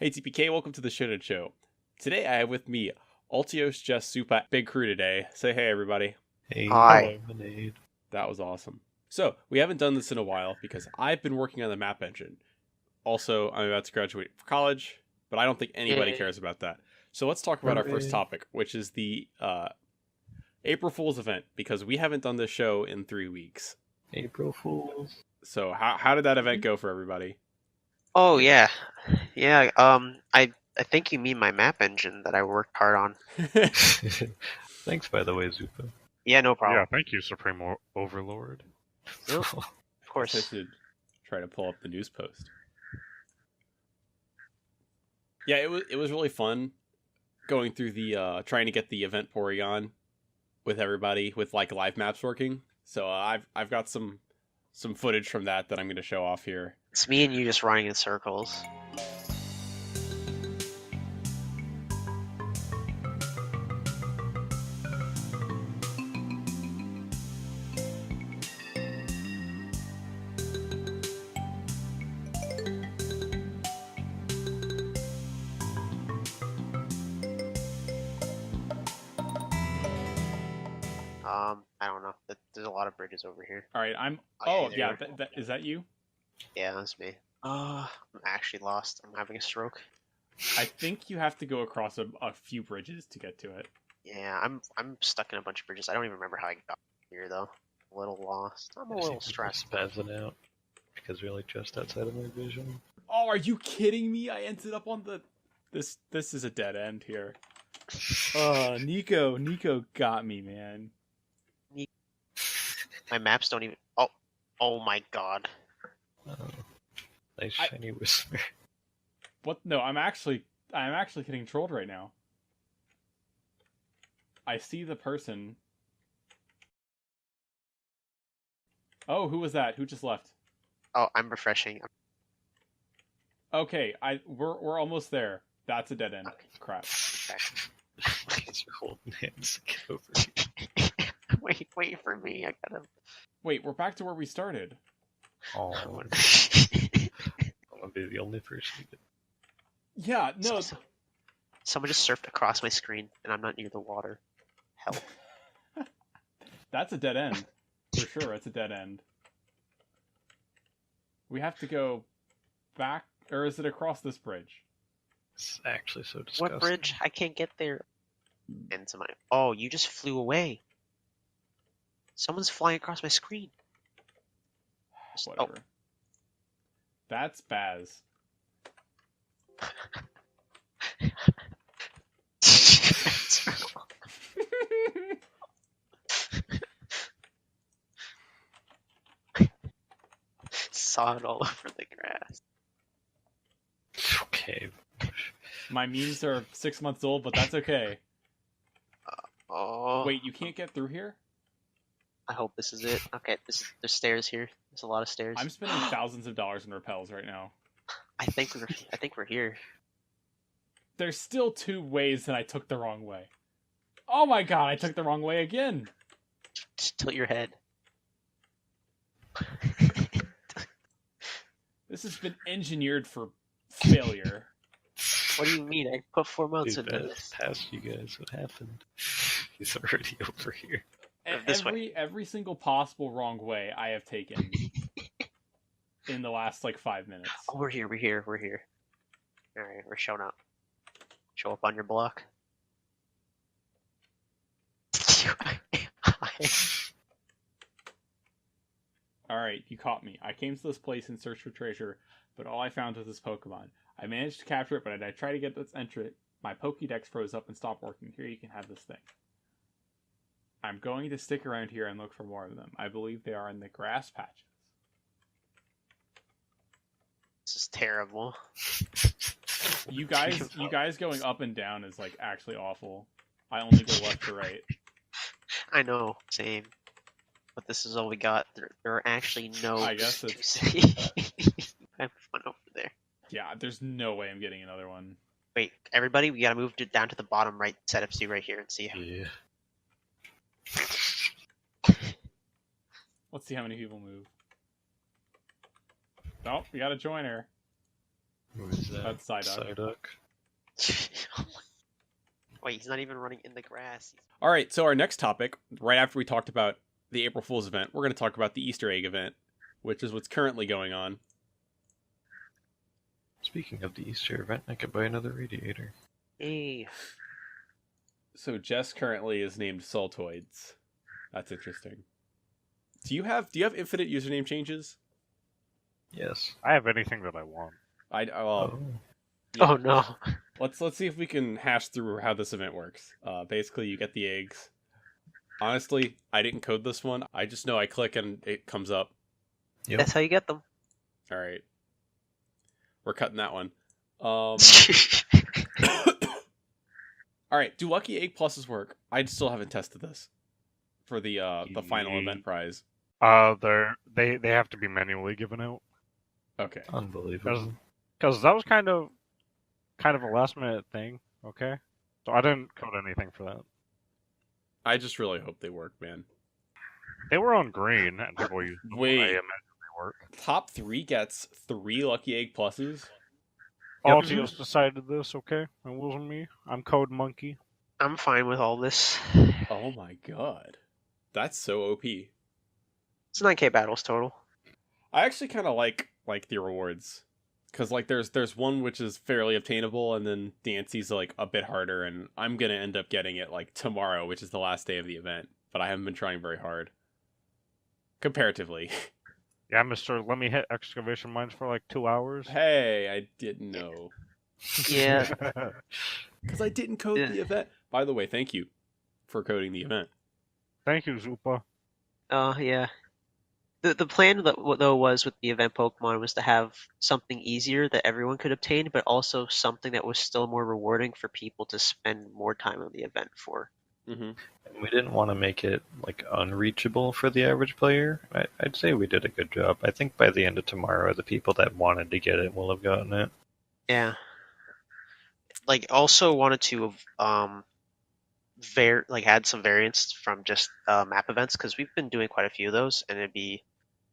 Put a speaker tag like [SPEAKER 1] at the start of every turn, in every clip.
[SPEAKER 1] Hey TPK, welcome to the Showdown Show. Today I have with me Altios, Jess, Zoopa, big crew today. Say hey everybody.
[SPEAKER 2] Hey,
[SPEAKER 3] Hi.
[SPEAKER 2] Lemonade.
[SPEAKER 1] That was awesome. So, we haven't done this in a while because I've been working on the map engine. Also, I'm about to graduate from college, but I don't think anybody
[SPEAKER 3] Yay.
[SPEAKER 1] cares about that. So let's talk about our first
[SPEAKER 2] Hooray.
[SPEAKER 1] topic, which is the April Fool's event, because we haven't done this show in 3 weeks.
[SPEAKER 2] April Fools.
[SPEAKER 1] So how did that event go for everybody?
[SPEAKER 3] Oh yeah, yeah. I think you mean my map engine that I worked hard on.
[SPEAKER 2] Thanks, by the way, Zoopa.
[SPEAKER 3] Yeah, no problem.
[SPEAKER 4] Yeah, thank you, Supreme Overlord.
[SPEAKER 3] Of
[SPEAKER 1] I
[SPEAKER 3] course.
[SPEAKER 1] should try to pull up the news post. Yeah, it was really fun going through the trying to get the event Porygon with everybody with like live maps working. So I've got some footage from that I'm going to show off here.
[SPEAKER 3] It's me and you just running in circles. I don't know. There's a lot of bridges over here.
[SPEAKER 1] All right,
[SPEAKER 3] Oh,
[SPEAKER 1] Oh yeah,
[SPEAKER 3] there.
[SPEAKER 1] is that you?
[SPEAKER 3] Yeah, that's me. I'm actually lost. I'm having a stroke.
[SPEAKER 1] I think you have to go across a few bridges to get to it.
[SPEAKER 3] Yeah, I'm stuck in a bunch of bridges. I don't even remember how I got here though. A little lost. I'm a little stressed.
[SPEAKER 2] Spazzing out because we're like just outside of my vision.
[SPEAKER 1] Oh, are you kidding me? I ended up on the this is a dead end here. Nico got me, man.
[SPEAKER 3] My maps don't even. Oh my god.
[SPEAKER 2] Oh, nice shiny whisper.
[SPEAKER 1] What? No, I'm actually getting trolled right now. I see the person. Oh, who was that? Who just left?
[SPEAKER 3] Oh, I'm refreshing.
[SPEAKER 1] Okay, we're almost there. That's a dead end.
[SPEAKER 3] Okay.
[SPEAKER 1] Crap.
[SPEAKER 2] Because you're holding hands to get over here.
[SPEAKER 3] Wait for me. I gotta.
[SPEAKER 1] Wait, we're back to where we started.
[SPEAKER 2] Oh, I'll be the only person who get...
[SPEAKER 1] Yeah, no.
[SPEAKER 3] Someone just surfed across my screen, and I'm not near the water. Help.
[SPEAKER 1] That's a dead end. For sure, it's a dead end. We have to go back, or is it across this bridge?
[SPEAKER 2] It's actually so disgusting.
[SPEAKER 3] What bridge? I can't get there. Into my. Oh, you just flew away. Someone's flying across my screen.
[SPEAKER 1] Whatever.
[SPEAKER 3] Oh.
[SPEAKER 1] That's Baz.
[SPEAKER 3] Saw it all over the grass.
[SPEAKER 2] Okay.
[SPEAKER 1] My memes are 6 months old, but that's okay.
[SPEAKER 3] Oh.
[SPEAKER 1] Wait, you can't get through here?
[SPEAKER 3] I hope this is it. Okay, there's stairs here. There's a lot of stairs.
[SPEAKER 1] I'm spending thousands of dollars in repels right now.
[SPEAKER 3] I think we're here.
[SPEAKER 1] There's still 2 ways, and I took the wrong way. Oh my god, I took the wrong way again!
[SPEAKER 3] Just tilt your head.
[SPEAKER 1] This has been engineered for failure.
[SPEAKER 3] What do you mean? I put 4 months
[SPEAKER 2] Dude,
[SPEAKER 3] into this.
[SPEAKER 2] past you guys, what happened? He's already over here.
[SPEAKER 3] This way.
[SPEAKER 1] Every single possible wrong way I have taken in the last, 5 minutes.
[SPEAKER 3] Oh, we're here. Alright, we're showing up. Show up on your block.
[SPEAKER 1] Alright, you caught me. I came to this place in search for treasure, but all I found was this Pokemon. I managed to capture it, but I tried to get this entry. My Pokédex froze up and stopped working. Here, you can have this thing. I'm going to stick around here and look for more of them. I believe they are in the grass patches.
[SPEAKER 3] This is terrible.
[SPEAKER 1] You guys going up and down is actually awful. I only go left to right.
[SPEAKER 3] I know, same. But this is all we got. There are actually no.
[SPEAKER 1] I guess it's...
[SPEAKER 3] I have one over there.
[SPEAKER 1] Yeah, there's no way I'm getting another one.
[SPEAKER 3] Wait, everybody, we gotta move down to the bottom right setup C right here and see.
[SPEAKER 2] Yeah.
[SPEAKER 1] Let's see how many people move. Oh, we got a joiner.
[SPEAKER 2] Who is that?
[SPEAKER 1] That's Psyduck.
[SPEAKER 2] Psyduck.
[SPEAKER 3] Wait, he's not even running in the grass.
[SPEAKER 1] All right, so our next topic, right after we talked about the April Fool's event, we're going to talk about the Easter egg event, which is what's currently going on.
[SPEAKER 2] Speaking of the Easter event, I could buy another radiator.
[SPEAKER 3] Hey.
[SPEAKER 1] So Jess currently is named Saltoids. That's interesting. Do you have infinite username changes?
[SPEAKER 2] Yes.
[SPEAKER 4] I have anything that I want.
[SPEAKER 2] Oh.
[SPEAKER 1] Yeah.
[SPEAKER 3] Oh no.
[SPEAKER 1] Let's see if we can hash through how this event works. Basically, you get the eggs. Honestly, I didn't code this one. I just know I click and it comes up.
[SPEAKER 2] Yep.
[SPEAKER 3] That's how you get them.
[SPEAKER 1] All right, we're cutting that one. All right, do lucky egg pluses work? I still haven't tested this for the final event prize.
[SPEAKER 4] They have to be manually given out.
[SPEAKER 1] Okay.
[SPEAKER 2] Unbelievable.
[SPEAKER 4] Because that was kind of a last minute thing. Okay, so I didn't code anything for that.
[SPEAKER 1] I just really hope they work, man.
[SPEAKER 4] They were on green, and people used them.
[SPEAKER 1] Wait.
[SPEAKER 4] I imagine they work.
[SPEAKER 1] Top 3 gets 3 lucky egg pluses.
[SPEAKER 4] Altios decided this. Okay, it wasn't me. I'm Code Monkey.
[SPEAKER 3] I'm fine with all this.
[SPEAKER 1] Oh my god, that's so OP.
[SPEAKER 3] It's 9k battles total.
[SPEAKER 1] I actually kind of like the rewards, because like there's one which is fairly obtainable, and then Dancy's like a bit harder, and I'm gonna end up getting it like tomorrow, which is the last day of the event. But I haven't been trying very hard, comparatively.
[SPEAKER 4] Yeah, Mister. Let me hit excavation mines for like 2 hours.
[SPEAKER 1] Hey, I didn't know,
[SPEAKER 3] Yeah.
[SPEAKER 1] because I didn't code
[SPEAKER 3] Yeah.
[SPEAKER 1] the event. By the way, thank you for coding the event.
[SPEAKER 4] Thank you, Zoopa.
[SPEAKER 3] Yeah. The plan though was with the event Pokemon was to have something easier that everyone could obtain, but also something that was still more rewarding for people to spend more time on the event for.
[SPEAKER 1] Mm-hmm.
[SPEAKER 2] We didn't want to make it like unreachable for the average player. I'd say we did a good job. I think by the end of tomorrow, the people that wanted to get it will have gotten it.
[SPEAKER 3] Yeah. Like, also wanted to add some variants from just map events, because we've been doing quite a few of those, and it'd be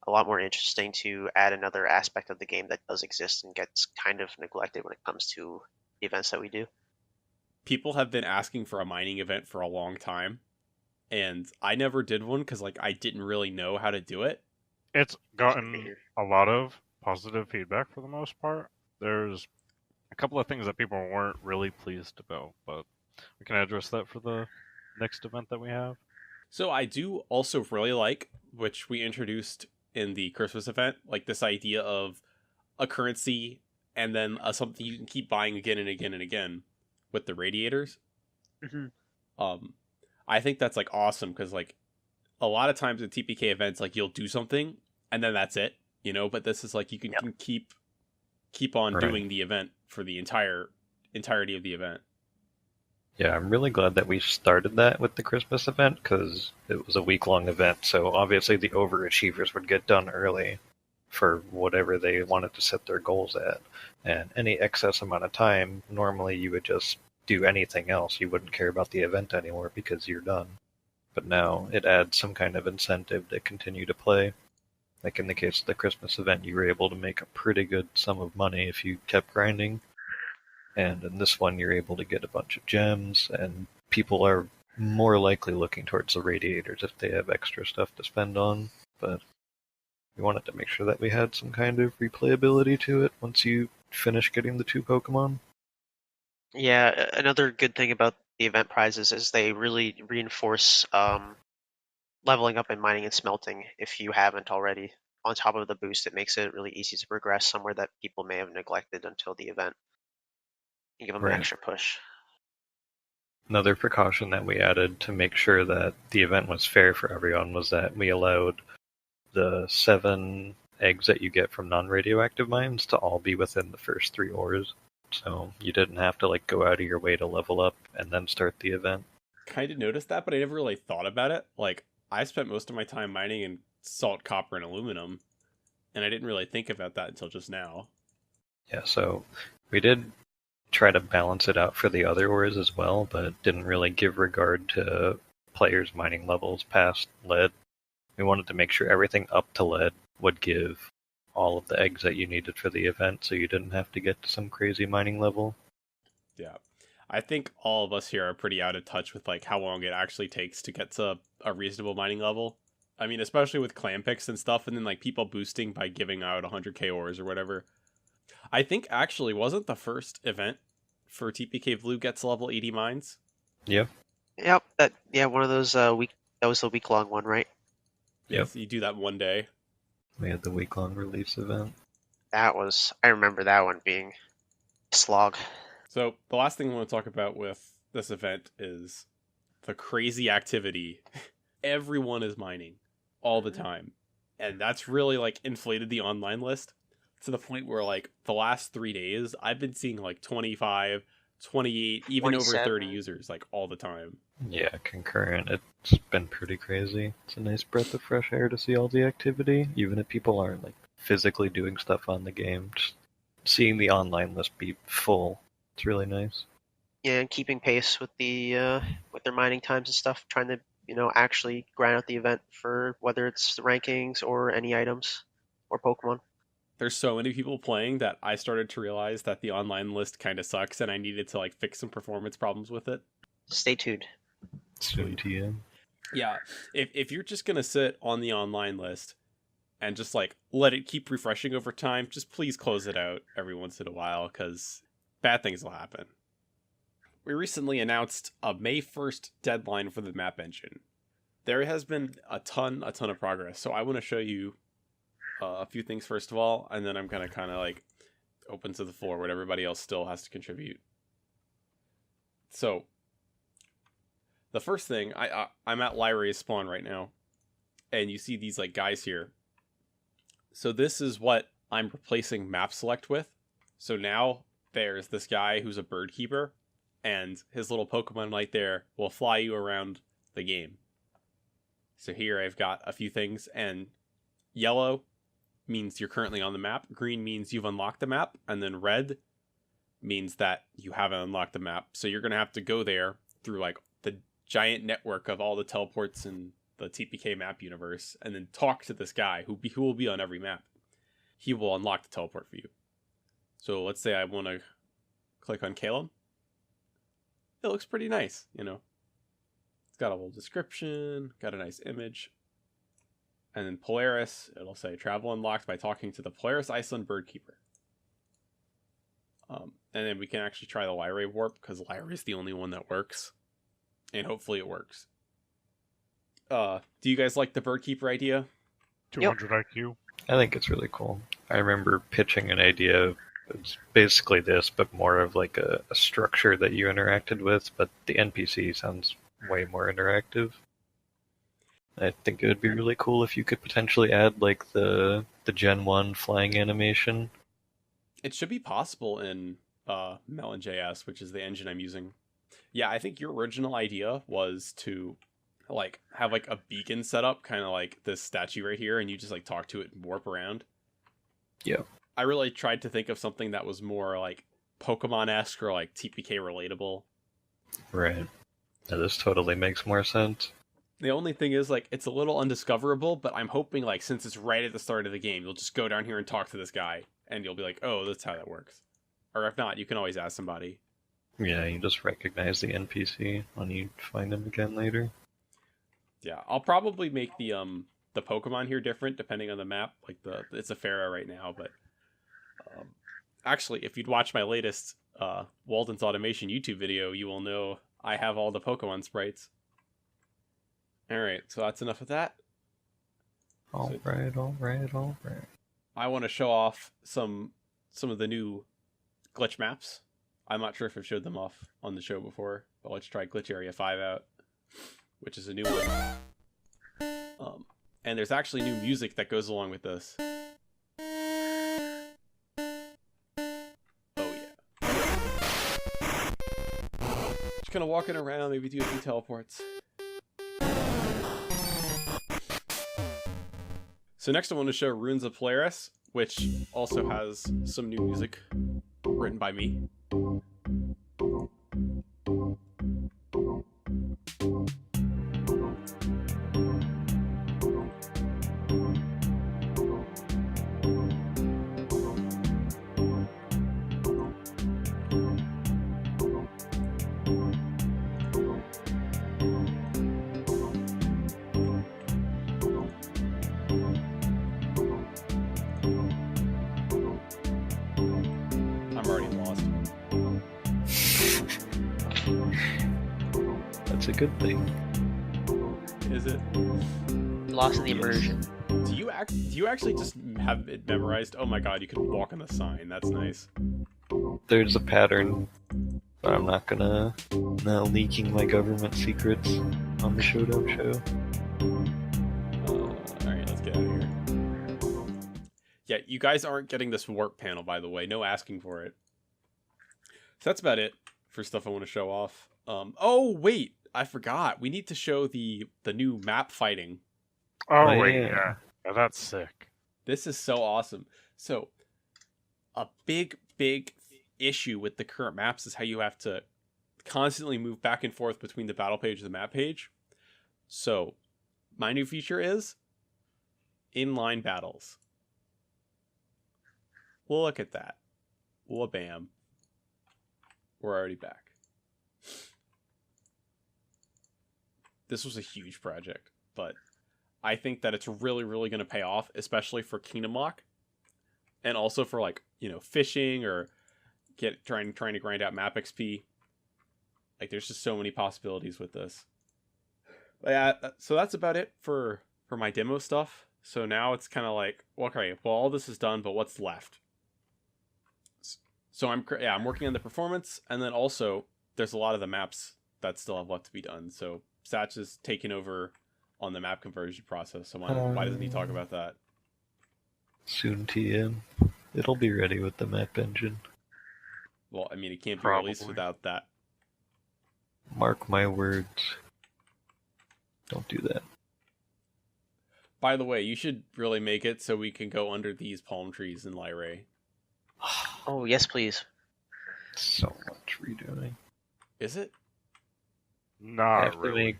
[SPEAKER 3] a lot more interesting to add another aspect of the game that does exist and gets kind of neglected when it comes to the events that we do.
[SPEAKER 1] People have been asking for a mining event for a long time, and I never did one because like I didn't really know how to do it.
[SPEAKER 4] It's gotten a lot of positive feedback for the most part. There's a couple of things that people weren't really pleased about, but we can address that for the next event that we have.
[SPEAKER 1] So I do also really like, which we introduced in the Christmas event, like this idea of a currency and then something you can keep buying again and again and again with the radiators.
[SPEAKER 3] Mm-hmm.
[SPEAKER 1] I think that's like awesome, because like a lot of times in TPK events, like you'll do something and then that's it, you know. But this is like you can keep on doing the event for the entirety of the event.
[SPEAKER 2] Yeah, I'm really glad that we started that with the Christmas event, because it was a week-long event, so obviously the overachievers would get done early for whatever they wanted to set their goals at. And any excess amount of time, normally you would just do anything else. You wouldn't care about the event anymore because you're done. But now it adds some kind of incentive to continue to play. Like in the case of the Christmas event, you were able to make a pretty good sum of money if you kept grinding. And in this one, you're able to get a bunch of gems, and people are more likely looking towards the radiators if they have extra stuff to spend on. But we wanted to make sure that we had some kind of replayability to it once you finish getting the 2 Pokemon.
[SPEAKER 3] Yeah, another good thing about the event prizes is they really reinforce leveling up in mining and smelting if you haven't already. On top of the boost, it makes it really easy to progress somewhere that people may have neglected until the event. And give them an extra push.
[SPEAKER 2] Another precaution that we added to make sure that the event was fair for everyone was that we allowed the 7 eggs that you get from non-radioactive mines to all be within the first 3 ores. So you didn't have to like go out of your way to level up and then start the event.
[SPEAKER 1] Kind of noticed that, but I never really thought about it. Like, I spent most of my time mining in salt, copper, and aluminum, and I didn't really think about that until just now.
[SPEAKER 2] Yeah, so we did try to balance it out for the other ores as well, but didn't really give regard to players' mining levels past lead. We wanted to make sure everything up to lead would give all of the eggs that you needed for the event, so you didn't have to get to some crazy mining level.
[SPEAKER 1] Yeah. I think all of us here are pretty out of touch with like how long it actually takes to get to a reasonable mining level. I mean, especially with clan picks and stuff, and then like people boosting by giving out 100k ores or whatever. I think actually wasn't the first event for TPK Blue gets level 80 mines.
[SPEAKER 2] Yep.
[SPEAKER 3] Yep. One of those week. That was the week-long one, right?
[SPEAKER 1] Yes, you do that one day.
[SPEAKER 2] We had the week-long release event.
[SPEAKER 3] I remember that one being a slog.
[SPEAKER 1] So the last thing I want to talk about with this event is the crazy activity. Everyone is mining all the time. And that's really like inflated the online list to the point where like the last 3 days, I've been seeing like 25, 28, even
[SPEAKER 3] 27.
[SPEAKER 1] over 30 users like all the time.
[SPEAKER 2] Yeah, concurrent. It's been pretty crazy. It's a nice breath of fresh air to see all the activity, even if people aren't like physically doing stuff on the game. Just seeing the online list be full, it's really nice.
[SPEAKER 3] Yeah, and keeping pace with the with their mining times and stuff, trying to actually grind out the event for whether it's the rankings or any items or Pokemon.
[SPEAKER 1] There's so many people playing that I started to realize that the online list kind of sucks and I needed to like fix some performance problems with it.
[SPEAKER 3] Stay tuned.
[SPEAKER 2] Soon TM.
[SPEAKER 1] Yeah, if you're just going to sit on the online list and just like let it keep refreshing over time, just please close it out every once in a while because bad things will happen. We recently announced a May 1st deadline for the map engine. There has been a ton of progress, so I want to show you a few things first of all, and then I'm going to kind of like open to the floor where everybody else still has to contribute. So, the first thing, I'm at Lyra's spawn right now, and you see these like guys here. So this is what I'm replacing map select with. So now there's this guy who's a bird keeper, and his little Pokemon right there will fly you around the game. So here I've got a few things, and yellow means you're currently on the map, green means you've unlocked the map, and then red means that you haven't unlocked the map. So you're going to have to go there through like the giant network of all the teleports in the TPK map universe and then talk to this guy who will be on every map. He will unlock the teleport for you. So let's say I want to click on Caleb. It looks pretty nice, you know. It's got a little description, got a nice image. And then Polaris, it'll say travel unlocked by talking to the Polaris Iceland Birdkeeper. And then we can actually try the Lyra warp because Lyra is the only one that works. And hopefully it works. Do you guys like the Birdkeeper idea?
[SPEAKER 4] 200 IQ.
[SPEAKER 2] I think it's really cool. I remember pitching an idea. It's basically this, but more of like a structure that you interacted with, but the NPC sounds way more interactive. I think it would be really cool if you could potentially add like the Gen 1 flying animation.
[SPEAKER 1] It should be possible in Melon.js, which is the engine I'm using. Yeah, I think your original idea was to like have like a beacon set up, kind of like this statue right here, and you just like talk to it and warp around.
[SPEAKER 2] Yeah.
[SPEAKER 1] I really tried to think of something that was more like Pokemon-esque or like TPK relatable.
[SPEAKER 2] Right. Now, this totally makes more sense.
[SPEAKER 1] The only thing is like it's a little undiscoverable, but I'm hoping like since it's right at the start of the game, you'll just go down here and talk to this guy, and you'll be like, oh, that's how that works. Or if not, you can always ask somebody.
[SPEAKER 2] Yeah, you just recognize the NPC when you find him again later.
[SPEAKER 1] Yeah, I'll probably make the Pokemon here different depending on the map. Like it's a Pharaoh right now, but actually, if you'd watch my latest Walden's Automation YouTube video, you will know I have all the Pokemon sprites. All right, so that's enough of that.
[SPEAKER 2] All right.
[SPEAKER 1] I want to show off some of the new glitch maps. I'm not sure if I've showed them off on the show before, but let's try Glitch Area 5 out, which is a new one. And there's actually new music that goes along with this. Oh yeah. Just kind of walking around, maybe do a few teleports. So next I want to show Runes of Polaris, which also has some new music written by me.
[SPEAKER 2] It's a good thing.
[SPEAKER 1] Is it?
[SPEAKER 3] Lost in the immersion.
[SPEAKER 1] Do you actually just have it memorized? Oh my god, you can walk on the sign. That's nice.
[SPEAKER 2] There's a pattern, but I'm not gonna leaking my government secrets on the Showdown show.
[SPEAKER 1] Alright, let's get out of here. Yeah, you guys aren't getting this warp panel, by the way. No asking for it. So that's about it for stuff I want to show off. Oh, wait! I forgot. We need to show the new map fighting.
[SPEAKER 4] Oh, wait, yeah. Oh, that's sick.
[SPEAKER 1] This is so awesome. So, a big issue with the current maps is how you have to constantly move back and forth between the battle page and the map page. So, my new feature is inline battles. Well, look at that. Well, bam. We're already back. This was a huge project, but I think that it's really going to pay off, especially for Kingdom Lock, and also for, like, you know, fishing or trying to grind out map XP. Like, there's just so many possibilities with this. But yeah, so that's about it for my demo stuff. So now it's kind of like, okay, well, all this is done, but what's left? So I'm working on the performance, and then also there's a lot of the maps that still have left to be done. So Satch is taking over on the map conversion process. So why doesn't he talk about that?
[SPEAKER 2] Soon TM. It'll be ready with the map engine.
[SPEAKER 1] Well, I mean, it can't be released without that.
[SPEAKER 2] Mark my words. Don't do that.
[SPEAKER 1] By the way, you should really make it so we can go under these palm trees in Lyrae.
[SPEAKER 3] Oh, yes, please.
[SPEAKER 2] So much redoing.
[SPEAKER 1] Is it?
[SPEAKER 4] Not really.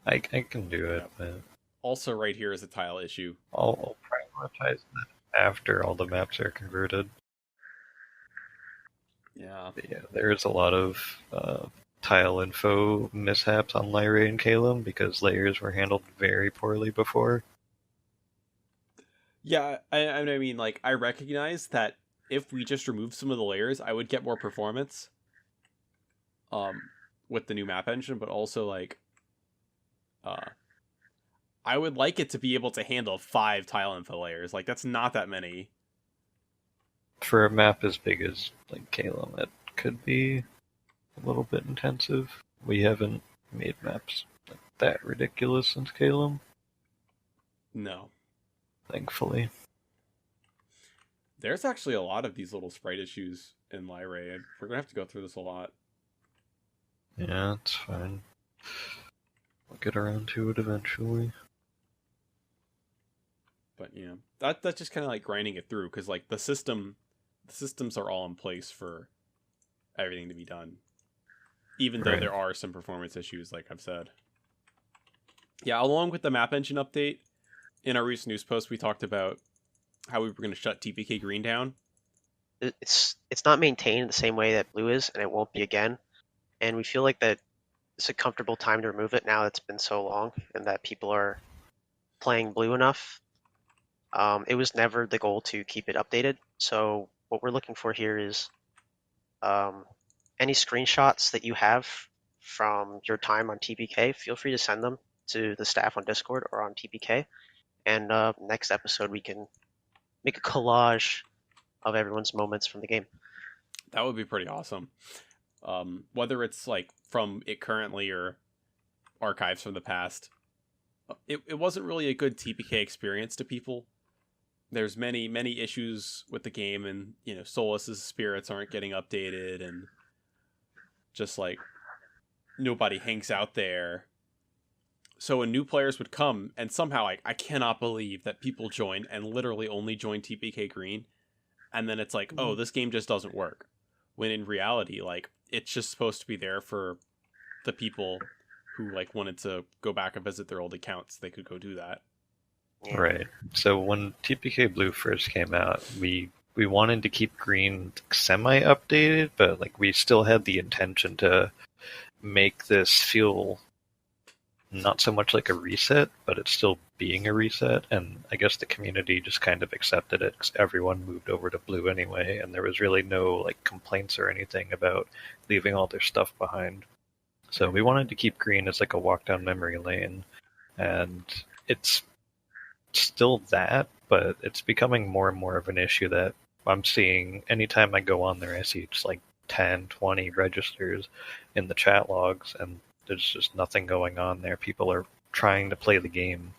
[SPEAKER 2] I can do it, but...
[SPEAKER 1] Also, right here is a tile issue.
[SPEAKER 2] I'll prioritize that after all the maps are converted.
[SPEAKER 1] Yeah.
[SPEAKER 2] But yeah, there's a lot of tile info mishaps on Lyrae and Calum because layers were handled very poorly before.
[SPEAKER 1] Yeah, I mean, like, I recognize that if we just remove some of the layers, I would get more performance with the new map engine, but also, like, I would like it to be able to handle 5 tile info layers. Like, that's not that many.
[SPEAKER 2] For a map as big as, like, Calum, it could be a little bit intensive. We haven't made maps like that ridiculous since Calum.
[SPEAKER 1] No.
[SPEAKER 2] Thankfully.
[SPEAKER 1] There's actually a lot of these little sprite issues in Lyrae. We're going to have to go through this a lot.
[SPEAKER 2] Yeah, it's fine. We'll get around to it eventually.
[SPEAKER 1] But yeah, that's just kind of like grinding it through, because like the systems are all in place for everything to be done, even though there are some performance issues, like I've said. Yeah, along with the map engine update, in our recent news post, we talked about how we were going to shut TPK Green down.
[SPEAKER 3] It's not maintained the same way that blue is, and it won't be again. And we feel like that it's a comfortable time to remove it now that it's been so long, and that people are playing blue enough. It was never the goal to keep it updated. So what we're looking for here is any screenshots that you have from your time on TPK, feel free to send them to the staff on Discord or on TPK. And next episode, we can make a collage of everyone's moments from the game.
[SPEAKER 1] That would be pretty awesome. Whether it's like from it currently or archives from the past. It wasn't really a good TPK experience to people. There's many issues with the game, and you know, Solus's spirits aren't getting updated, and just like nobody hangs out there. So when new players would come, and somehow I cannot believe that people join and literally only join TPK Green, and then it's like, oh, this game just doesn't work. When in reality, like, it's just supposed to be there for the people who like wanted to go back and visit their old accounts. They could go do that.
[SPEAKER 2] Right. So when TPK Blue first came out, we wanted to keep Green semi-updated, but like we still had the intention to make this feel not so much like a reset, but it's still being a reset. And I guess the community just kind of accepted it because everyone moved over to Blue anyway, and there was really no like complaints or anything about leaving all their stuff behind. So we wanted to keep green as like a walk down memory lane, and it's still that, but it's becoming more and more of an issue that I'm seeing. Anytime I go on there, I see just like 10, 20 registers in the chat logs, and there's just nothing going on there. People are trying to play the game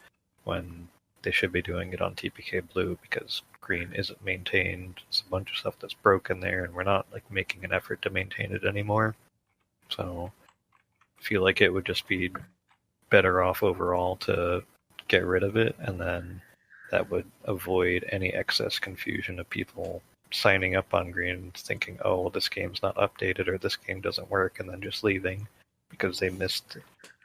[SPEAKER 2] when they should be doing it on TPK Blue because green isn't maintained. It's a bunch of stuff that's broken there, and we're not like making an effort to maintain it anymore. So I feel like it would just be better off overall to get rid of it, and then that would avoid any excess confusion of people signing up on green thinking, oh, well, this game's not updated or this game doesn't work, and then just leaving because they missed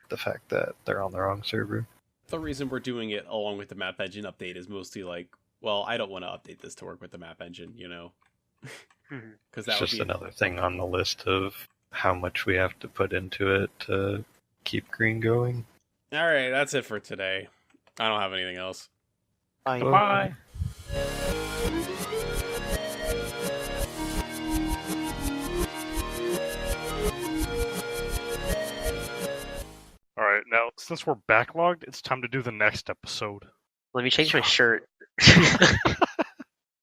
[SPEAKER 2] the fact that they're on the wrong server.
[SPEAKER 5] The reason we're doing it along with the map engine update is mostly like, well, I don't want to update this to work with the map engine, you know? Because that
[SPEAKER 2] It's
[SPEAKER 5] would
[SPEAKER 2] just
[SPEAKER 5] be
[SPEAKER 2] another thing on the list of how much we have to put into it to keep green going.
[SPEAKER 5] All right, that's it for today. I don't have anything else.
[SPEAKER 3] Bye.
[SPEAKER 4] Bye. All right, now since we're backlogged, it's time to do the next episode.
[SPEAKER 3] Let me change my shirt.